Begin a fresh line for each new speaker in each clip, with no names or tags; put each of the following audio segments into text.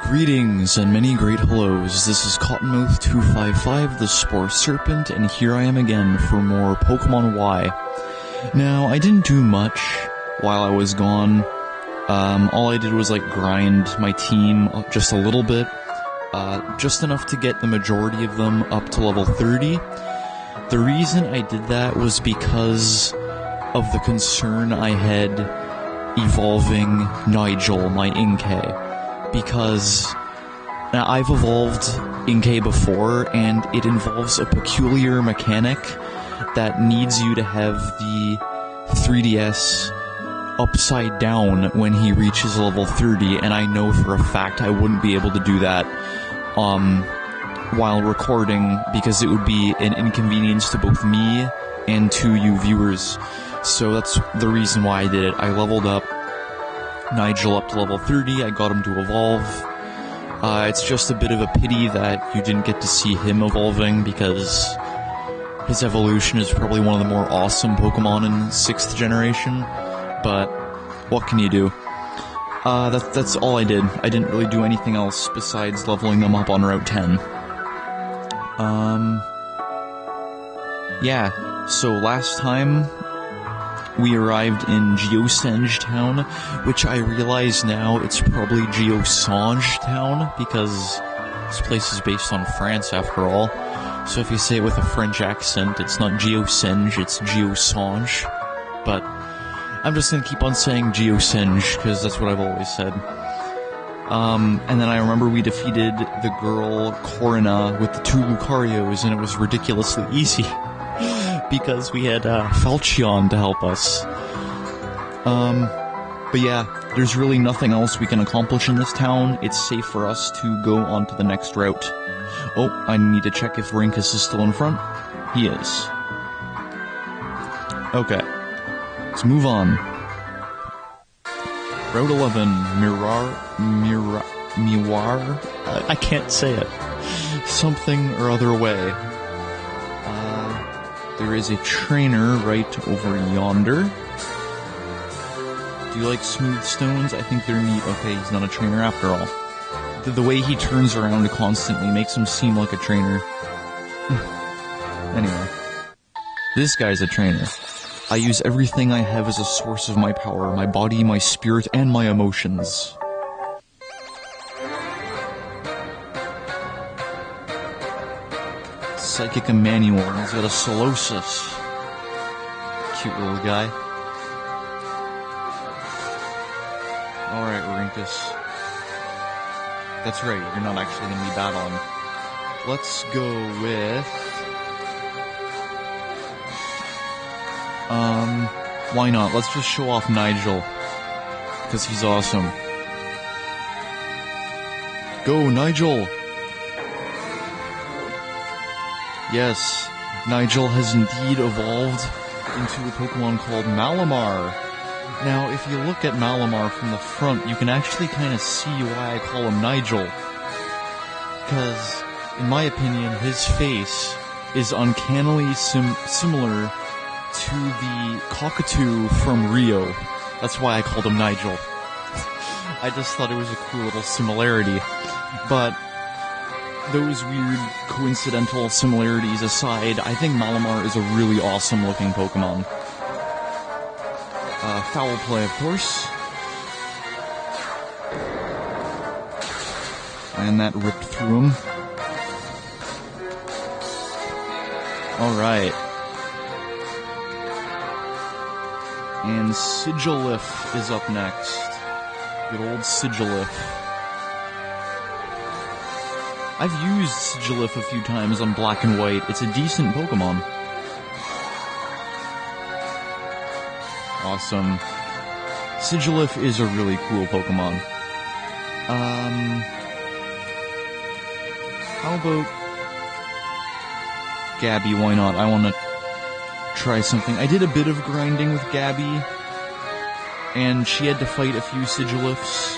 Greetings and many great hellos. This is Cottonmouth255, the Spore Serpent, and here I am again for more Pokémon Y. Now, I didn't do much while I was gone. All I did was grind my team just a little bit, just enough to get the majority of them up to level 30. The reason I did that was because of the concern I had evolving Nigel, my Inkay. Because now I've evolved Inkay before, and it involves a peculiar mechanic that needs you to have the 3DS upside down when he reaches level 30, and I know for a fact I wouldn't be able to do that while recording, because it would be an inconvenience to both me and to you viewers. So that's the reason why I did it. I leveled up Nigel up to level 30, I got him to evolve. It's just a bit of a pity that you didn't get to see him evolving, because his evolution is probably one of the more awesome Pokemon in 6th generation, but what can you do? That's all I did. I didn't really do anything else besides leveling them up on Route 10. Yeah, so last time we arrived in Geosenge Town, which I realize now it's probably Geosange Town, because this place is based on France after all. So if you say it with a French accent, it's not Geosenge, it's Geosange. But I'm just gonna keep on saying Geosenge, because that's what I've always said. And then I remember we defeated the girl Corina with the 2 Lucarios, and it was ridiculously easy. Because we had Falchion to help us. But yeah, there's really nothing else we can accomplish in this town. It's safe for us to go on to the next route. Oh, I need to check if Rinkus is still in front. He is. Okay, let's move on. Route 11, Miwar? I can't say it. Something or other way. There is a trainer right over yonder. Do you like smooth stones? I think they're neat. Okay, he's not a trainer after all. The way he turns around constantly makes him seem like a trainer. Anyway. This guy's a trainer. I use everything I have as a source of my power. My body, my spirit, and my emotions. Psychic Emmanuel, he's got a Solosis. Cute little guy. Alright, Rinkus. That's right, you're not actually gonna be battling. Let's go with... why not? Let's just show off Nigel. Because he's awesome. Go, Nigel! Yes, Nigel has indeed evolved into a Pokemon called Malamar. Now, if you look at Malamar from the front, you can actually kind of see why I call him Nigel. Because, in my opinion, his face is uncannily similar to the cockatoo from Rio. That's why I called him Nigel. I just thought it was a cool little similarity. But those weird coincidental similarities aside, I think Malamar is a really awesome looking Pokemon. Foul play, of course. And that ripped through him. Alright. And Sigilif is up next. Good old Sigilif. I've used Sigilif a few times on Black and White. It's a decent Pokemon. Awesome. Sigilif is a really cool Pokemon. How about Gabby? Why not? I want to try something. I did a bit of grinding with Gabby, and she had to fight a few Sigilifs,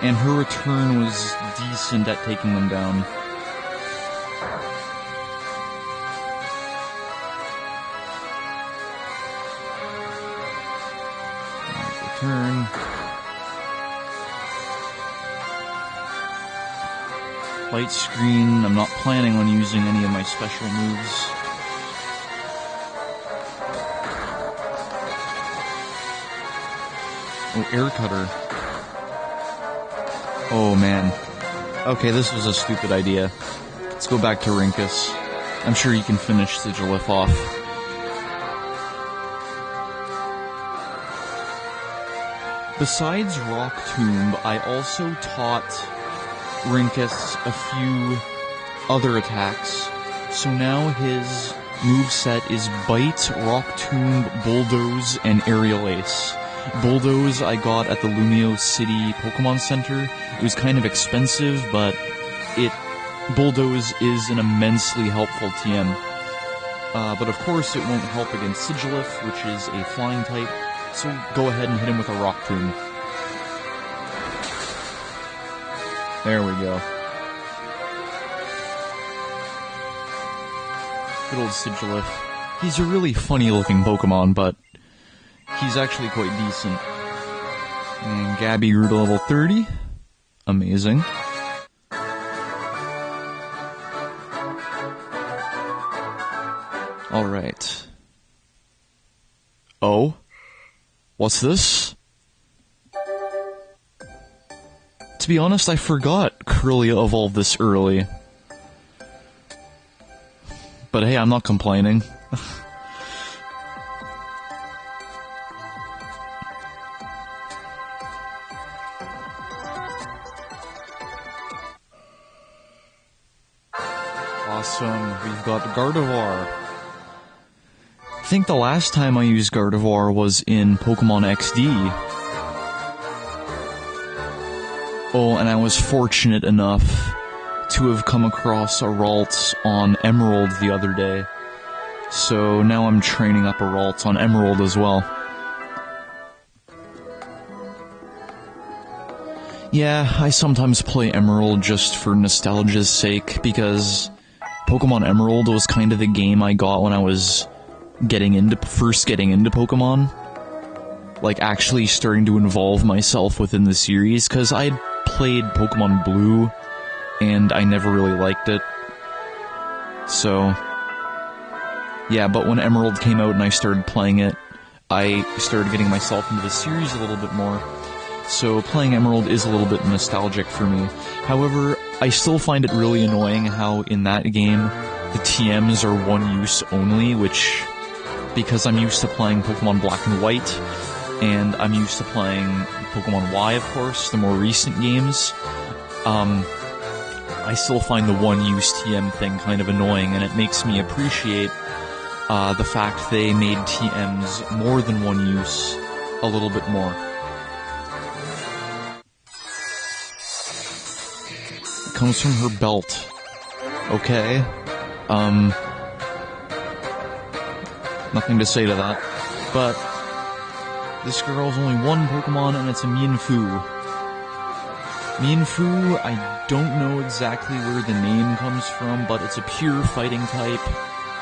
and her return was decent at taking them down. Return. Light screen, I'm not planning on using any of my special moves. Oh, air cutter. Oh man. Okay, this was a stupid idea. Let's go back to Rinkus. I'm sure you can finish Sigilif off. Besides Rock Tomb, I also taught Rinkus a few other attacks. So now his moveset is Bite, Rock Tomb, Bulldoze, and Aerial Ace. Bulldoze I got at the Lumio City Pokemon Center. It was kind of expensive, but Bulldoze is an immensely helpful TM. But of course it won't help against Sigilif, which is a flying type, so go ahead and hit him with a Rock Tomb. There we go. Good old Sigilif. He's a really funny looking Pokemon, but he's actually quite decent. And Gabby grew to level 30. Amazing. Alright. Oh? What's this? To be honest, I forgot Corellia evolved this early. But hey, I'm not complaining. Awesome, we've got Gardevoir. I think the last time I used Gardevoir was in Pokemon XD. Oh, and I was fortunate enough to have come across a Ralts on Emerald the other day. So now I'm training up a Ralts on Emerald as well. Yeah, I sometimes play Emerald just for nostalgia's sake, because Pokemon Emerald was kind of the game I got when I was first getting into Pokemon. Like, actually starting to involve myself within the series, because I'd played Pokemon Blue, and I never really liked it. So, yeah, but when Emerald came out and I started playing it, I started getting myself into the series a little bit more. So playing Emerald is a little bit nostalgic for me. However, I still find it really annoying how in that game, the TMs are one use only, which, because I'm used to playing Pokemon Black and White, and I'm used to playing Pokemon Y, of course, the more recent games, I still find the one-use TM thing kind of annoying, and it makes me appreciate the fact they made TMs more than one use a little bit more. It comes from her belt. Okay. Nothing to say to that. But this girl's only one Pokemon, and it's a Mienfoo. Mienfoo, I don't know exactly where the name comes from, but it's a pure fighting type.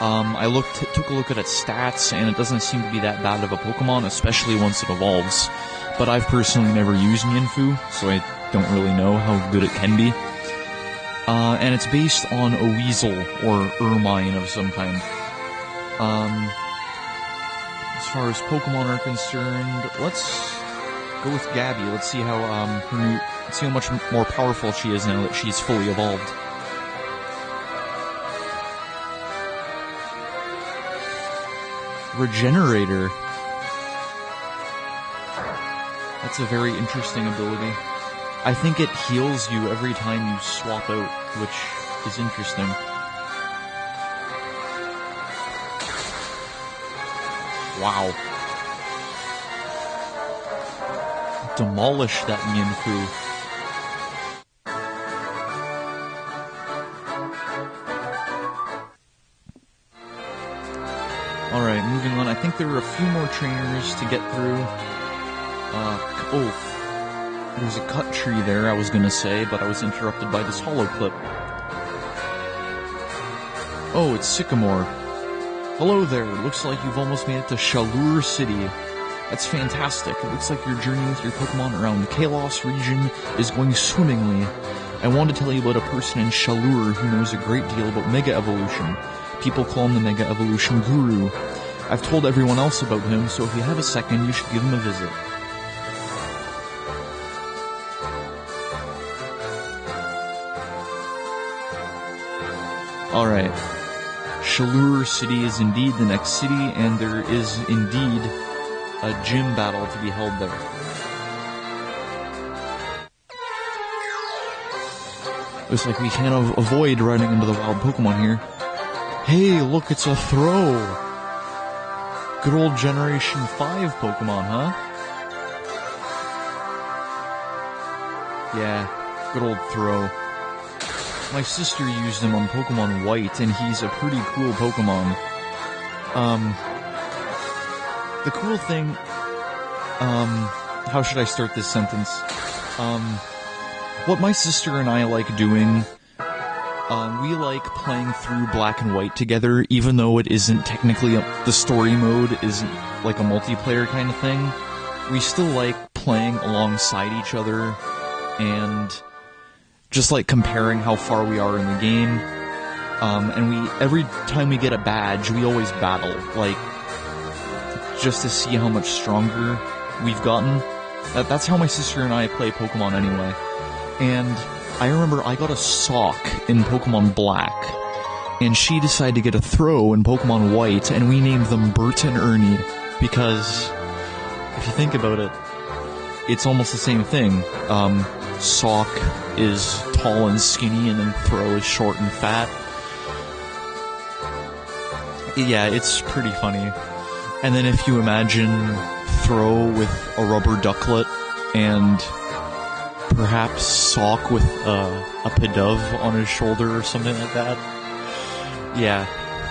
I took a look at its stats, and it doesn't seem to be that bad of a Pokemon, especially once it evolves. But I've personally never used Mienfoo, so I don't really know how good it can be. And it's based on a weasel, or ermine of some kind. As far as Pokemon are concerned, let's go with Gabby. Let's see how, let's see how much more powerful she is now that she's fully evolved. Regenerator. That's a very interesting ability. I think it heals you every time you swap out, which is interesting. Wow. Demolish that Mienfoo. Alright, moving on. I think there were a few more trainers to get through. There's a cut tree there, I was gonna say, but I was interrupted by this holo clip. Oh, it's Sycamore. Hello there, looks like you've almost made it to Chaleur City. That's fantastic. It looks like your journey with your Pokemon around the Kalos region is going swimmingly. I want to tell you about a person in Chaleur who knows a great deal about Mega Evolution. People call him the Mega Evolution Guru. I've told everyone else about him, so if you have a second, you should give him a visit. Alright. Chaleur City is indeed the next city, and there is indeed a gym battle to be held there. Looks like we can't avoid running into the wild Pokemon here. Hey, look, it's a throw! Good old Generation 5 Pokemon, huh? Yeah, good old throw. My sister used him on Pokemon White, and he's a pretty cool Pokemon. The cool thing... how should I start this sentence? What my sister and I like doing... we like playing through Black and White together, even though it isn't technically the story mode isn't like a multiplayer kind of thing. We still like playing alongside each other, and just like comparing how far we are in the game. And every time we get a badge, we always battle, like, just to see how much stronger we've gotten. That's how my sister and I play Pokemon anyway. And I remember I got a sock in Pokemon Black, and she decided to get a throw in Pokemon White, and we named them Bert and Ernie, because if you think about it, it's almost the same thing. Sock is tall and skinny, and then throw is short and fat. Yeah, it's pretty funny. And then if you imagine throw with a rubber ducklet, and perhaps Sock with a Pidove on his shoulder or something like that. Yeah,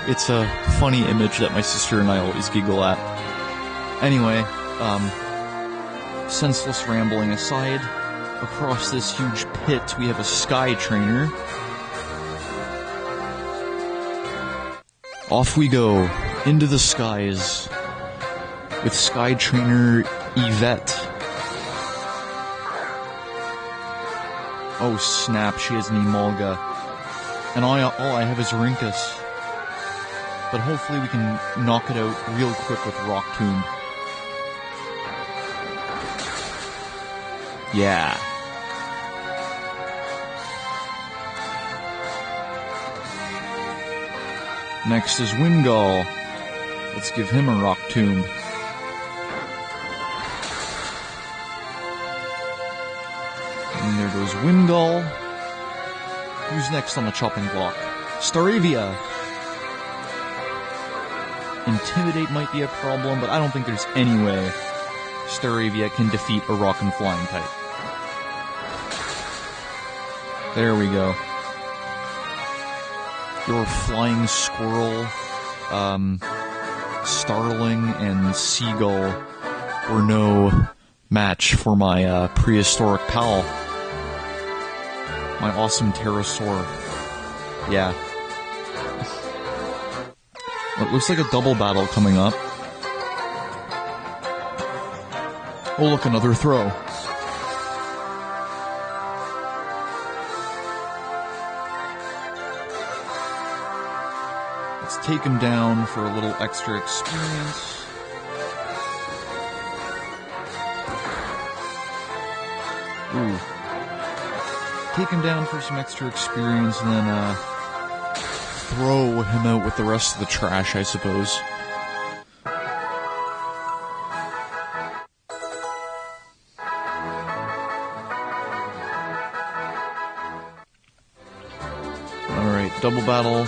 it's a funny image that my sister and I always giggle at. Anyway, senseless rambling aside, across this huge pit we have a Sky Trainer. Off we go, into the skies, with Sky Trainer Yvette. Oh snap, she has an Emolga. And all I have is Rinkus. But hopefully we can knock it out real quick with Rock Tomb. Yeah. Next is Wingull. Let's give him a Rock Tomb. And there goes Wingull. Who's next on the chopping block? Staravia! Intimidate might be a problem, but I don't think there's any way Staravia can defeat a rock and flying type. There we go. Your flying squirrel, starling, and seagull were no match for my prehistoric pal. My awesome pterosaur. Yeah. It looks like a double battle coming up. Oh look, another throw. Let's take him down for a little extra experience. Ooh. Take him down for some extra experience, and then, throw him out with the rest of the trash, I suppose. Alright, double battle.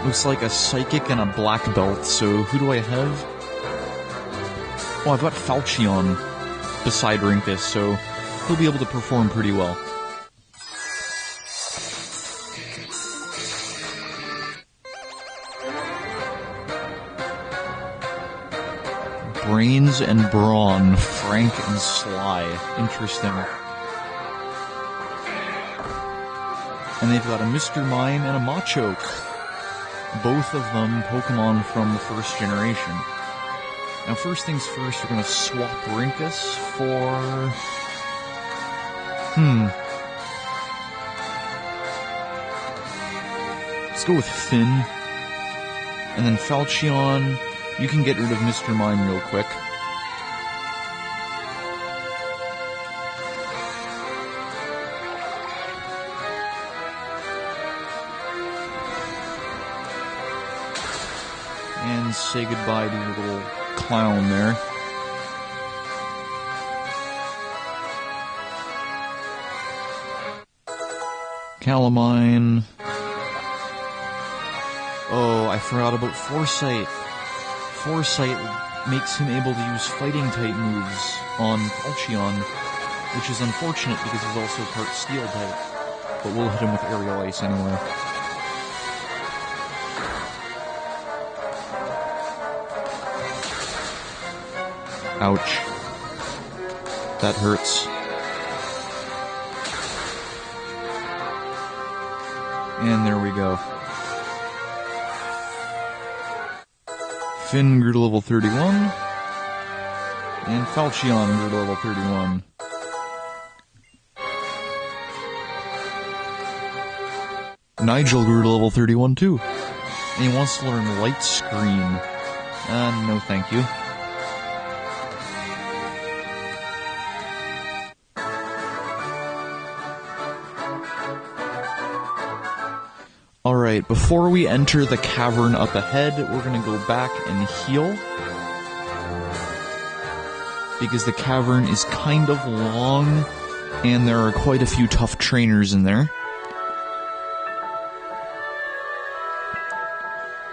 Looks like a Psychic and a Black Belt, so who do I have? Oh, I've got Falchion beside Rinkus, so he'll be able to perform pretty well. Brains and Brawn, Frank and Sly. Interesting. And they've got a Mr. Mime and a Machoke. Both of them Pokemon from the first generation. Now first things first, we're gonna swap Rinkus for... Let's go with Finn. And then Falchion, you can get rid of Mr. Mime real quick. And say goodbye to your little clown there. Calamine. Oh, I forgot about Foresight. Foresight makes him able to use fighting-type moves on Falchion, which is unfortunate because he's also part Steel-type. But we'll hit him with Aerial Ice anyway. Ouch. That hurts. And there we go. Finn grew to level 31. And Falchion grew to level 31. Nigel grew to level 31 too. And he wants to learn Light Screen. No thank you. Alright, before we enter the cavern up ahead, we're gonna go back and heal. Because the cavern is kind of long, and there are quite a few tough trainers in there.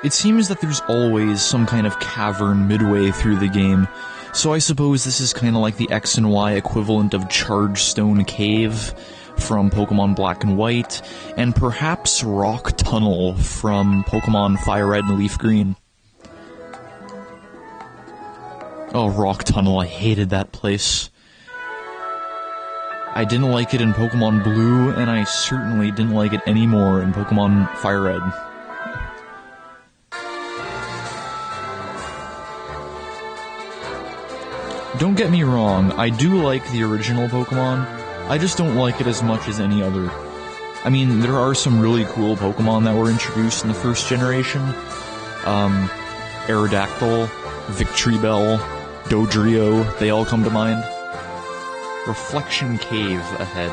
It seems that there's always some kind of cavern midway through the game, so I suppose this is kind of like the X and Y equivalent of Chargestone Cave from Pokemon Black and White, and perhaps Rock Tunnel from Pokemon Fire Red and Leaf Green. Oh, Rock Tunnel, I hated that place. I didn't like it in Pokemon Blue, and I certainly didn't like it anymore in Pokemon Fire Red. Don't get me wrong, I do like the original Pokemon, I just don't like it as much as any other. I mean, there are some really cool Pokemon that were introduced in the first generation. Aerodactyl, Victreebel, Dodrio, they all come to mind. Reflection Cave ahead.